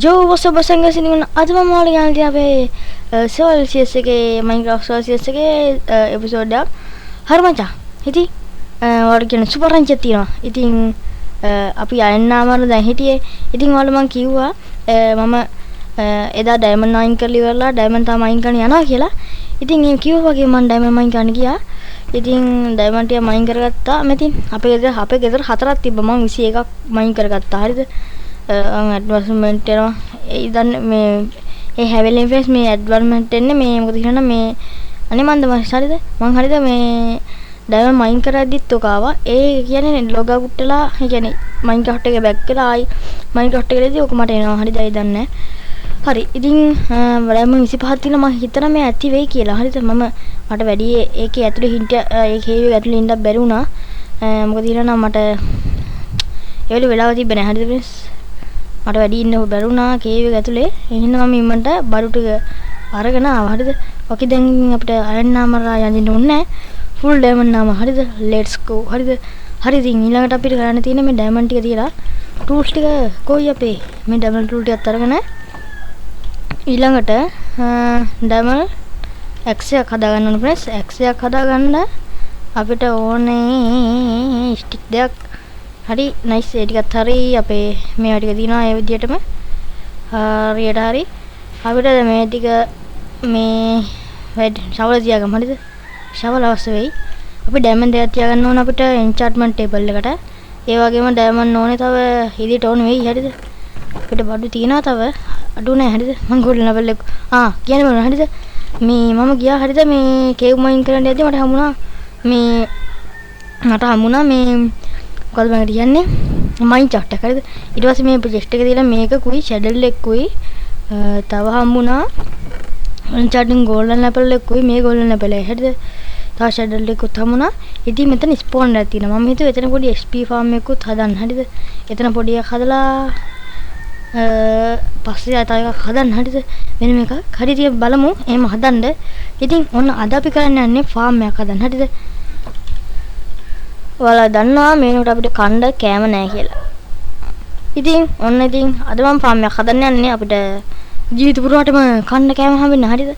Yo what's up bosanga sini අද මම ඔයාලට ගෙනල්ලා අපේ සෝල් CS එකේ Minecraft සෝල් CS එකේ එපිසෝඩ් එකක්. හරි මචං. ඉතින් ඔයාලට කියන සුපර් රංචියක් තියෙනවා. ඉතින් අපි අයන්නාමර දැන් හිටියේ. ඉතින් ඔයාලට මම කිව්වා මම එදා ඩයමන්ඩ් අයින් කරලා ඉවරලා ඩයමන්ඩ් තාම අයින් කරන්න යනවා කියලා. ඉතින් ඒ කිව්වා වගේ මම ඩයමන්ඩ් අයින් කරන්න ගියා. ඉතින් ඩයමන්ඩ් ටික මයින් කරගත්තා. මෙතින් අපේ ගෙදර හතරක් තිබ්බ මම 21ක් මයින් කරගත්තා. හරිද? ඇඩ්වර්ටයිස්මන්ට් එනවා. ඒ දන්නේ මේ ඒ හැවෙලින් ෆේස් මේ ඇඩ්වර්ටයිස්මන්ට් එන්නේ මේ මොකද කියනවා මේ අනේ මන්ද හරිද? මං හරිද මේ ඩයමන්ඩ් මයින් කරද්දිත් ඔක ආවා. ඒ කියන්නේ ලොග් අවුට් වෙලා ඒ කියන්නේ මයින්ක්‍රාෆ්ට් එකේ බැක් වෙලා ආයි මයින්ක්‍රාෆ්ට් එකේදී ඔක මට එනවා. හරිද? ඒ දන්නේ හරි. ඉතින් ඩයමන්ඩ් 25ක් තියෙන මම හිතනවා මේ ඇති වෙයි කියලා. හරිද? මට වැඩි ඒකේ ඇතුලේ හින්ට ඒ කේව් ඇතුලේ ඉන්න බැරි වුණා. මොකද කියනවා මට ඒ වෙලේ වෙලාව තිබ්බේ නැහැ. හරිද फ्रेंड्स? මට වැඩි ඉන්න බැරුණා කේව් එක ඇතුලේ. ඒ හින්දා මම ඉම්මන්ට බඩු ටික අරගෙන ආවා. හරිද? ඔකි දැන් අපිට අයන් නාමරා යන්න ඕනේ නැහැ. ෆුල් ඩයමන්ඩ් නාම. හරිද? ලෙට්ස් ගෝ. හරිද? හරි ඉතින් ඊළඟට අපිට කරන්න තියෙන්නේ මේ ඩයමන්ඩ් ටික තියලා ටූල්ස් ටික කොයි අපේ මේ ඩයමන්ඩ් ටූල් ටිකත් අරගෙන ඊළඟට ඩයමන්ඩ් X එකක් හදාගන්න ඕනේ फ्रेंड्स. X එකක් හදාගන්න අපිට ඕනේ ස්ටික් දෙකක්. හරි නයිස්. ඒ ටිකත් හරි අපේ මේවා ටික දිනවා ඒ විදිහටම හරියට හරි අපිට මේ ටික මේ වැඩ ෂවල් තියාගමු. හරිද? ෂවල් අවශ්‍ය වෙයි. අපි ඩයමන්ඩ් දෙකක් තියාගන්න ඕන අපිට එන්චාන්ට්මන්ට් ටේබල් එකට. ඒ වගේම ඩයමන්ඩ් ඕනේ තව ඉදිරියට ඕන වෙයි. හරිද? අපිට බඩු තියනවා තව අඩු නැහැ. හරිද? මම ගෝල්ඩන් ලෙවල් එක කියන්නේ මොනවද? හරිද? මේ මම ගියා. හරිද? මේ කේව් මයින් කරන්න යද්දි මට හම්බුණා මේ මොකද මම කියන්නේ මයින්ක්‍රාෆ්ට් එක. හරිද? ඊට පස්සේ මේ ප්‍රොජෙක්ට් එක දීලා මේකකුයි ෂැඩල් එකකුයි තව හම්බුණා අන්චාටින් ගෝල්ඩන් ලෙවල් එකකුයි මේ ගෝල්ඩන් ලෙවල් එක. හරිද? තව ෂැඩල් එකකුත් හම්බුණා. ඉතින් මෙතන ස්පෝන් එකක් තියෙනවා. මම හිතුවා එතන පොඩි XP ෆාම් එකකුත් හදන්න. හරිද? එතන පොඩි එකක් හදලා පස්සේ තව එකක් හදන්න. හරිද? වෙන මේකක්. හරි ඉතින් බලමු එහෙම හදන්න. ඉතින් ඔන්න අද අපි කරන්න යන්නේ ෆාම් එකක් හදන්න. හරිද? ඔයාලා දන්නවා මේකට අපිට කණ්ඩ කෑම නැහැ කියලා. ඉතින් ඔන්න ඉතින් අද මම ෆාම් එකක් හදන්න යන්නේ අපිට ජීවිත පුරාටම කණ්ඩ කෑම හම්බෙන්න. හරිද?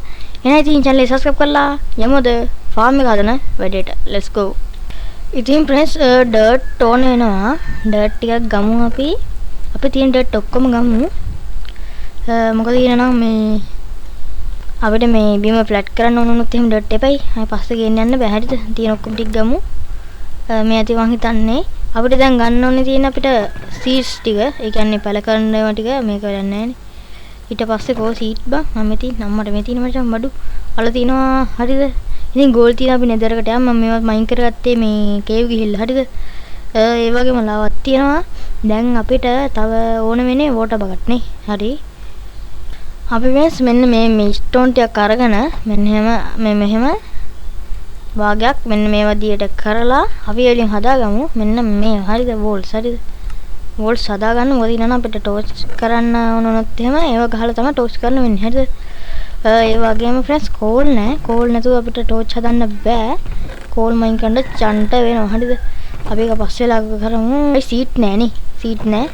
එහෙනම් ඉතින් channel එක subscribe කරලා යමුද ෆාම් එක හදන වැඩේට. let's go. ඉතින් friends dirt ඕන වෙනවා. dirt ටිකක් ගමු අපි. අපි තියෙන dirt ඔක්කොම ගමු. මොකද කියනවා මේ අපිට මේ බිම ෆ්ලැට් කරන්න ඕන වුණොත් එහෙම dirt එපයි. ආයෙ පස්සේ ගෙන්න යන්න බෑ. හරිද? තියෙන ඔක්කොම ටික ගමු. මේ ඇති මං හිතන්නේ අපිට දැන් ගන්න ඕනේ තියෙන අපිට සීඩ්ස් ටික. ඒ කියන්නේ පැල කරන ඒවා ටික මේක වෙන්නේ නැහැ නේ. ඊට පස්සේ කෝ සීඩ් බං මම මෙතන නම්මට මේ තියෙන මචං බඩු අල තියනවා. හරිද? ඉතින් ගෝල් තියෙන අපි නෙදරකට යන්න මම මේවත් මයින් කරගත්තේ මේ කේව් ගිහිල්ලා. හරිද? ඒ වගේම ලාවක් තියෙනවා. දැන් අපිට තව ඕන වෙන්නේ වෝටර් බකට් නේ. හරි. අපි මෙන්න මේ ස්ටෝන් ටිකක් අරගෙන මෙහෙම වාගයක් මෙන්න මේ වදියට කරලා අපි එළින් හදාගමු. මෙන්න මේ හරිද? වෝල්ස්. හරිද? වෝල්ස් හදාගන්න. මොකද ඉන්න අපිට ටෝච් කරන්න ඕන වුණොත් එහෙම ඒව ගහලා තමයි ටෝච් කරන්න වෙන්නේ. හරිද? ඒ වගේම फ्रेंड्स කෝල් නැහැ. කෝල් නැතුව අපිට ටෝච් හදන්න බෑ. කෝල් මයින් කරන්න චන්ට වෙනවා. හරිද? අපි ඒක පස්සේ ලා කරමු. ඒ සීට් නැහැ නේ. සීට් නැහැ.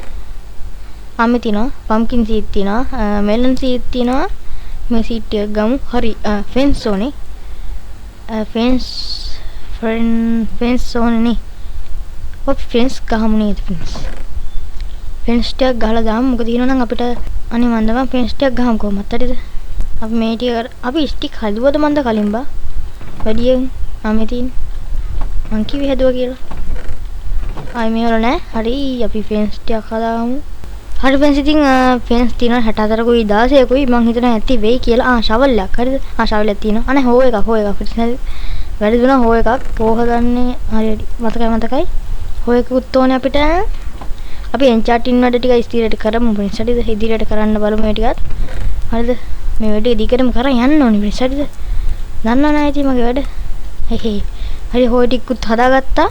ආමේ තියෙනවා. පම්කින් සීට් තියෙනවා. මෙලන් සීට් තියෙනවා. මේ සීට් ටික ගමු. හරි. ෆෙන්ස් ඕනේ. ෆෙන්ස් ඕනේ නේ. ඔප් ෆෙන්ස් ගහමු නේද ෆෙන්ස්. ෆෙන්ස් ටික ගහලා දාමු. මොකද කියනනම් අපිට අනේ මන්දම ෆෙන්ස් ටික ගහමු කොහොමද? හරිද? අපි මේ ටික අපි ස්ටික් හදුවද මන්ද කලින් බා? වැඩියෙන් ආමේ තියෙන. මං කිව්වේ හදුවා කියලා. ආයි මේ වල නෑ. හරි අපි ෆෙන්ස් ටික හදාගමු. හරි ෆෙන්ස් ඉතින් ෆෙන්ස් තියෙනවා 64කුයි 16කුයි මං හිතනවා ඇති වෙයි කියලා. ෂවල් එකක්. හරිද? ෂවල් එකක් තියෙනවා. අනේ හෝ එකක්. වැඩි දුනා හෝ එකක්. හෝ හදන්නේ හරියට මතකයි. හෝ එකකුත් ඕනේ අපිට. අපි එන්චාටින් වැඩ ටික ඉස්තිරයට කරමු ෆ්‍රෙන්ඩ්ස්. හරිද? ඉදිරියට කරන්න බලමු මේ ටිකත්. හරිද? මේ වැඩේ දිගටම කරන් යන්න ඕනේ ෆ්‍රෙන්ඩ්ස්. හරිද? දන්නව නෑ ඉතින් මගේ වැඩ. හරි හෝ ටිකකුත් හදාගත්තා.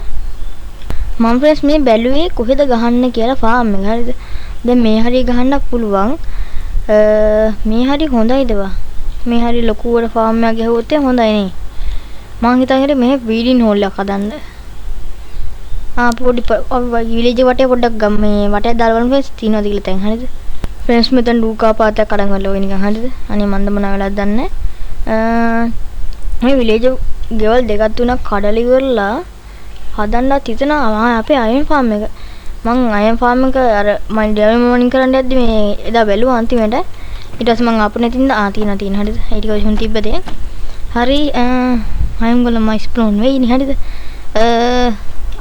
මම ෆ්‍රෙන්ඩ්ස් මේ බැලුවේ කොහෙද ගහන්න කියලා ෆාම් එක. හරිද? දැන් මේ හරිය ගහන්න පුළුවන්. මේ හරිය හොඳයිද වා? මේ හරිය ලොකුවට ෆාම් එකක් ගහුවොත් හොඳයි නේ. මං හිතන්නේ මේ වීඩින් හෝල් එකක් හදන්න. පොඩි විලේජ් වටේ පොඩ්ඩක් මේ වටේ දාලා බලමු ෆ්‍රෙන්ඩ්ස් තියනවාද කියලා දැන්. හරිද? ෆ්‍රෙන්ඩ්ස් මෙතන ලූකා පාතක් අරන් ගලව නිකන් හරිද? අනේ මන්ද මොන වෙලාවද දන්නේ මේ විලේජ් ගෙවල් දෙකක් තුනක් කඩලා ඉවරලා හදන්නත් හිතනවා අපේ අයන් ෆාම් එක. මං අයන් ෆාම් එක අර මම ඩෙවල් මොනින් කරන්න යද්දි මේ එදා බැලුවා අන්තිමට. ඊට පස්සේ මං අපු නැතිඳ තියෙන හරිද? ඒ ටික විසුන් තිබ්බදේ. හරි අයන් වල මම ස්ප්ලෝන් වෙයිනේ හරිද?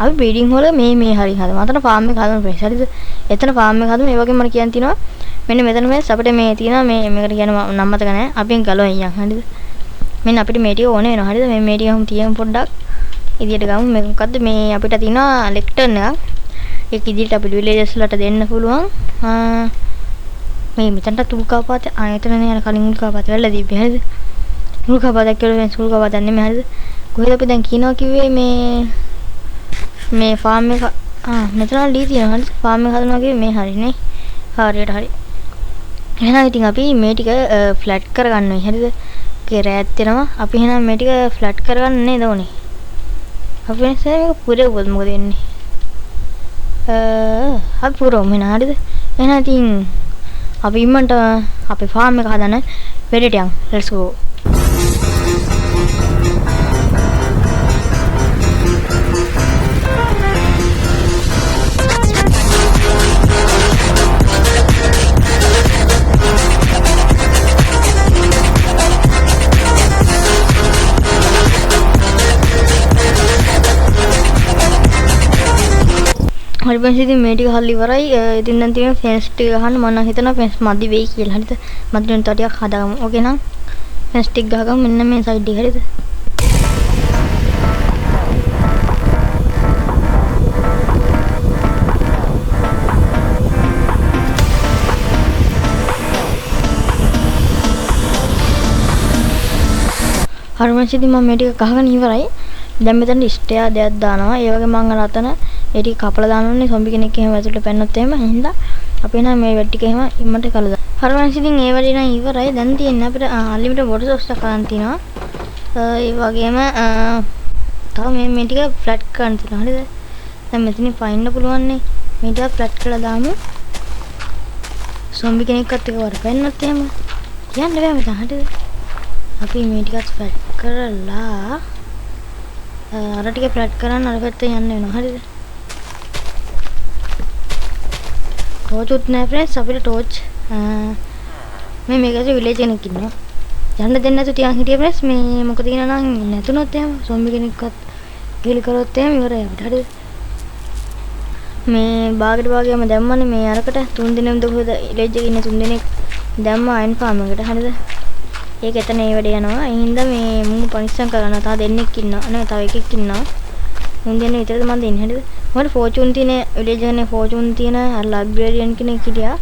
අපි බීඩින් හොල මේ හරි හදමු. අතන ෆාම් එක හදමු ප්‍රෙස් හරිද? එතන ෆාම් එක හදමු. ඒ වගේම මම කියන් තිනවා මෙන්න මෙතන මේ අපිට මේ තියෙනවා මේකට කියන නම් මතක නැහැ. අපෙන් ගලවෙන් යන් හරිද? මෙන්න අපිට මේ ටික ඕනේ වෙනවා හරිද? මේ ටික හම් තියමු පොඩ්ඩක්. ඉදිරියට ගමු. මේක මොකද්ද මේ අපිට තියෙනවා ලෙක්ටර්න් එකක්. ඒක ඉදිරියට අපිට විලේජස් වලට දෙන්න පුළුවන්. මේ මෙතනට තුල්කාපාත ආයතනනේ යන කලින් උල්කාපාත වෙලා තිබ්බේ හරිද? උල්කාපාතක් කියලා වෙන උල්කාපාතක් නෙමෙයි හරිද? කොහෙද අපි දැන් කියනවා කිව්වේ මේ ෆාම් එක මෙතන ලී තියෙනවා හරිද? ෆාම් එක හදනවා කිව්වේ මේ හරිනේ. හරියට හරි. එහෙනම් ඉතින් අපි මේ ටික ෆ්ලැට් කරගන්න ඕනේ හරිද? ඒකේ රෑත් වෙනවා. අපි එහෙනම් මේ ටික ෆ්ලැට් කරගන්න නේද ඕනේ? අපි මේක පුරවුවොත් මොකද වෙන්නේ? අපි පුරවමු නේ හරිද? එහෙනම් ඉතින් අපි ඉම්මන්ට අපේ ෆාම් එක හදන්න වැඩට යමු. let's go. හරි බං ඉතින් මේ ටික හල්ලි ඉවරයි. ඉතින් දැන් තියෙන ෆෙන්ස් ටික ගහන්න මම නම් හිතනවා ෆෙන්ස් මදි වෙයි කියලා. හරිද? මදි වෙන ටිකක් හදාගමු. ඕකේ නම් ෆෙන්ස් ටික ගහගමු මෙන්න මේ සයිඩ් එක. හරිද? හරි බං ඉතින් මම මේ ටික ගහගෙන ඉවරයි. දැන් මෙතන ස්ටෙයා දෙයක් දානවා. ඒ වගේ මම අර අතන ඒ ටික කපලා දානෝනේ සොම්බි කෙනෙක් එහෙම ඇතුළට පැන්නොත් එහෙම හින්දා අපි නම් මේ වැඩ ටික එහෙම ඉම්මට කළා දාන්න. හරිවන්ස් ඉතින් ඒ වැඩේ නම් ඉවරයි. දැන් තියෙන්නේ අපිට අන්ලිමිටඩ් වොටර් සෝස් එකක් ගන්න තියෙනවා. ඒ වගේම තව මේ ටික ෆ්ලැට් කරන්න තියෙනවා. හරිද? දැන් මෙතනින් පයින්න පුළුවන් නේ. මේ ටික ෆ්ලැට් කරලා දාමු. සොම්බි කෙනෙක්වත් එක වර පැන්නොත් එහෙම කියන්න බෑ මචං. හරිද? අපි මේ ටිකත් ෆ්ලැට් කරලා අර ටික ෆ්ලැට් කරන්න අර පැත්තේ යන්න වෙනවා. හරිද? ටෝච් නැහැ ෆ්‍රෙන්ඩ්ස් අපිට ටෝච් මේකේ විලේජ් කෙනෙක් ඉන්නවා. යන්න දෙන්න නැතු තියන් හිටියේ ෆ්‍රෙන්ඩ්ස් මේ මොකද කියනවා නම් නැතුනොත් එහෙම සොම්බි කෙනෙක්වත් ගිලි කරොත් එහෙම ඉවරයි අපිට. හරිද? මේ බාගෙට බාගෙම දැම්මනේ මේ අරකට 3 දිනෙම දුකද විලේජ් එකේ ඉන්න 3 දිනෙක දැම්ම අයන් ෆාම් එකට. හරිද? ඒක එතන ඒ වැඩ යනවා. ඒ හින්දා මේ මුන් පරිස්සම් කරන්න තව දෙන්නෙක් ඉන්නවා. නේ තව එකෙක් ඉන්නවා. මුන් දෙන්නේ විතරද මන් දෙන්නේ. හරිද? මොකද ෆෝචුන් තියෙන විලේජ් එකේ ෆෝචුන් තියෙන අර ලයිබ්‍රරියන් කෙනෙක් හිටියා.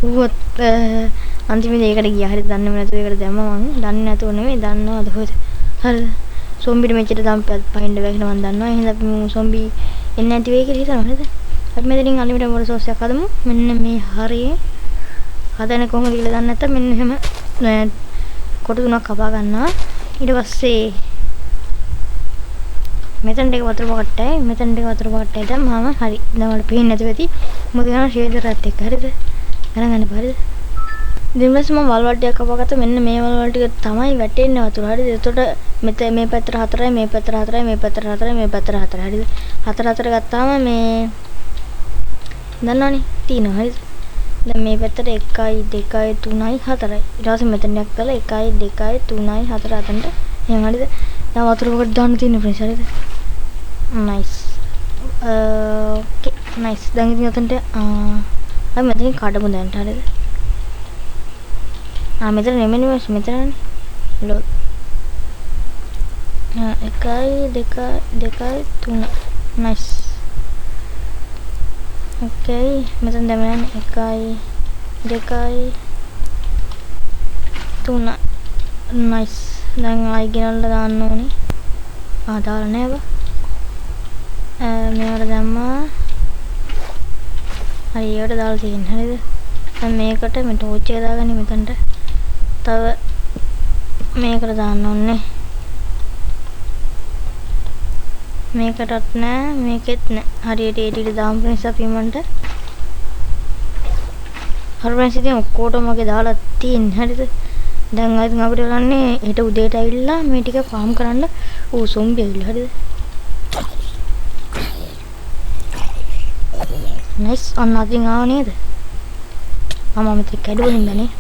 ඌවත් අන්තිමේදී ඒකට ගියා. හරිද? දන්නේම නැතුව ඒකට දැම්මා මං. දන්නේ නැතුව නෙමෙයි දන්නවද හොද. හරිද? සොම්බිට මෙච්චර දම් පහින්න බෑ කියලා මන් දන්නවා. ඒ හින්දා අපි සොම්බි එන්නේ නැති වෙයි කියලා හිතනවා. හරිද? අපි මෙතනින් අන්ලිමිටඩ් වොටර් සෝස් එකක් හදමු. මෙන්න මේ හරියේ හදන්නේ කොහොමද කියලා දන්නේ නැත්නම් මෙන්න එහෙම කොට තුනක් කපා ගන්නවා. ඊට පස්සේ මෙතන ටික වතුර පොකට්ටයි මෙතන ටික වතුර පොකට්ටයි දැම්මම හරි. දැන් වල පේන්නේ නැතුව ඇති. මොකද යන ෂේඩරත් එක්ක. හරිද? ගණන් ගන්න හරිද? ඉතින් ඊට පස්සේ මම වල් වට්ටියක් කපාගත්තා. මෙන්න මේ වල් වල ටික තමයි වැටෙන්නේ වතුර. හරිද? එතකොට මේ පැත්තට 4යි මේ පැත්තට 4යි මේ පැත්තට 4යි මේ පැත්තට 4යි. හරිද? 4 ගත්තාම මේ දන්නවනේ තියෙනවා. හරිද? දැන් මේ පැත්තට 1යි 2යි 3යි 4යි. ඊට පස්සේ මෙතන යක් කරලා 1යි 2යි 3යි 4 අතනට එහෙම. හරිද? දැන් වතුර පොකට දාන්න තියෙන ෆ්‍රෙන්ඩ්ස්. හරිද? නයිස්. ඕකේ නයිස්. දැන් ඉතින් අතනට අපි මෙතනින් කඩමු දැන්. හරිද? මෙතන නෙමෙයි මෙතනනේ. ලොල්. 1යි 2යි 3. නයිස්. ඕකේ මෙතන දැන් 1යි 2යි 3. නයිස්. දැන් ආයි ගෙනල්ලා දාන්න ඕනේ. දාලා නෑ බා. මේවට දැම්මා. හරි ඒකට දාලා තියෙන්නේ. හරිද? දැන් මේකට මේ ටෝච් එක දාගන්න මෙතනට. තව මේකට දාන්න ඕනේ. මේකටත් නෑ මේකෙත් නෑ. හරියට ඒ ටික දාමු නිසා පිමන්ට. හරි friends ඉතින් ඔක්කොටම වගේ දාලා තියෙන්නේ හරිද දැන් ඉතින් අපිට කරන්නේ හෙට උදේට ඇවිල්ලා මේ ටික ෆාම් කරන්න සොම්බි ඇවිල්ලා හරිද නයිස් අන්න අතින් ආව නේද මම මෙතන කැඩුවලින් දනේ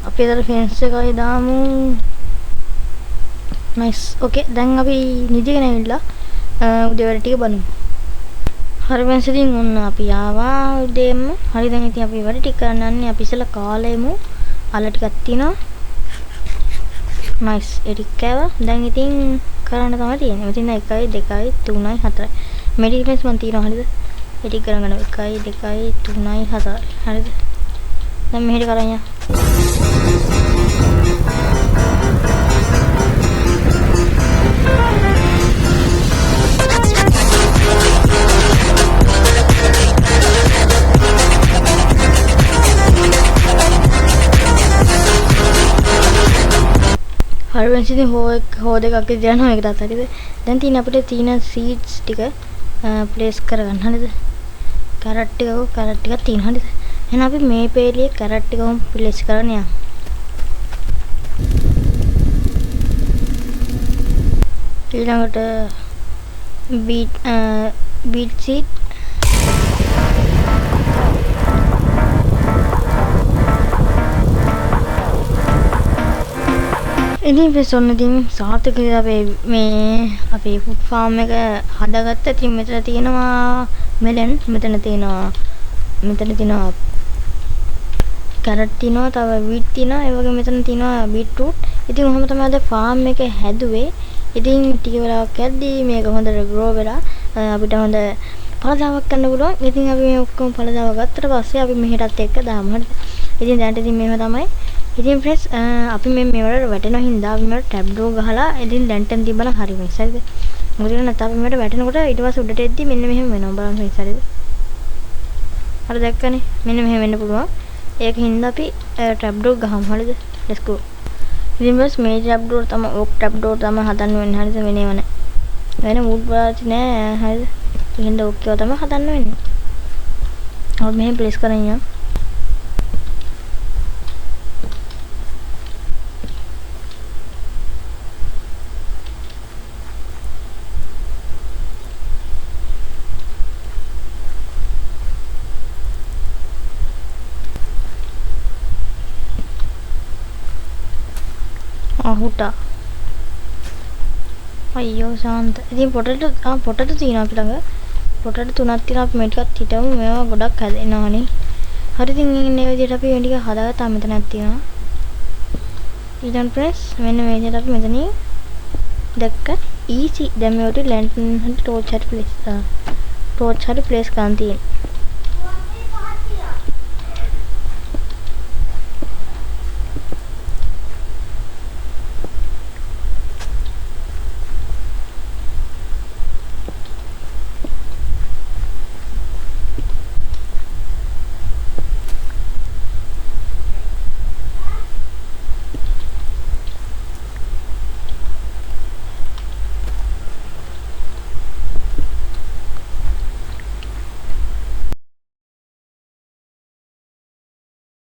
අපි අතර ෆෙන්ස් එකයි දාමු නයිස් ඕකේ දැන් අපි නිදිගෙන ඇවිල්ලා උදේ වැඩ ටික බලමු හරි friends ඉතින් ඔන්න අපි ආවා උදේම හරි දැන් ඉතින් අපි වැඩ ටික කරන්න යන්නේ අපි ඉස්සෙල්ලා කාලෙමු අල ටිකක් තියෙනවා නයිස් ඒ ටික කෑවා දැන් ඉතින් කරන්න තමයි තියෙන්නේ මෙතන 1 2 3 4 මෙඩිසින්ස් මන් තියෙනවා හරිද ඒ ටික කරගෙන 1 2 3 4 හරිද දැන් මෙහෙට කරන් යන්න හරි වෙන්ස් ඉතින් හෝ දෙකක් දෙනවා එකටත් හරිද දැන් තියෙන අපිට තියෙන සීඩ්ස් ටික ප්ලේස් කරගන්න හරිද කැරට් ටිකක් තියෙන හරිද එහෙනම් අපි මේ පේලියේ කැරට් ටිකම ප්ලේස් කරගෙන යමු ඊළඟට බීට් සීඩ් ඉතින් ෆෙසොන් ඉතින් සාර්ථක අපේ ෆුඩ් ෆාම් එක හදාගත්තා. ඉතින් මෙතන තියෙනවා මෙලන්, මෙතන තියෙනවා කැරට් තියෙනවා, තව වීට් තියෙනවා, ඒ වගේ මෙතන තියෙනවා බීට්රූට්. ඉතින් ඔහොම තමයි අද ෆාම් එක හැදුවේ. ඉතින් ටික වෙලාවක් යද්දී මේක හොඳට ග්‍රෝ වෙලා අපිට හොඳ පළදාවක් ගන්න පුළුවන්. ඉතින් අපි මේ ඔක්කොම පළදාව ගත්තට පස්සේ අපි මෙහෙටත් එක්ක දාමු. හරිද? ඉතින් දැන් ඉතින් මේව තමයි ඉතින් ෆ්‍රෙන්ඩ්ස් අපි මේ වලට වැටෙනවා හින්දා අපි මේවට ටැබ් ඩෝ ගහලා ඉතින් ලැන්ටන් තිබ්බනම් හරි වෙයි හරිද මොකද නැත්නම් අපි මේවට වැටෙනකොට ඊට පස්සේ උඩට එද්දි මෙන්න මෙහෙම වෙනවා බලන්න ෆ්‍රෙන්ඩ්ස් හරිද හරි දැක්කනේ මෙන්න මෙහෙම වෙන්න පුළුවන් ඒක හින්දා අපි ටැබ් ඩෝ ගහමු හරිද let's go ඉතින් බස් මේ ටැබ් ඩෝ තමයි ඕක් ටැබ් ඩෝ තමයි හදන්න වෙන්නේ හරිද වෙනේව නැහැ වෙන වුඩ් වාච් නෑ හරිද එහෙනම් ඕකේව තමයි හදන්න වෙන්නේ අපි මෙහෙම ප්ලේස් කරන් යන්න හුටා අයියෝ සාන්ත ඉතින් පොටේටෝ තියෙනවා අපි ළඟ පොටේටෝ තුනක් තියෙනවා අපි මේ ටිකත් හිටමු මේවා ගොඩක් හැදෙනවානේ හරි ඉතින් මේ විදිහට අපි මේ ටික හදාගත්තා මෙතනක් තියෙනවා ඊළඟ ප්‍රෙස් මෙන්න මේ විදිහට අපි මෙතනින් දැක්ක ඊසි දැන් මේවට ලැන්ටන් හරි ටෝච් හරි ප්ලේස් කරන් තියෙනවා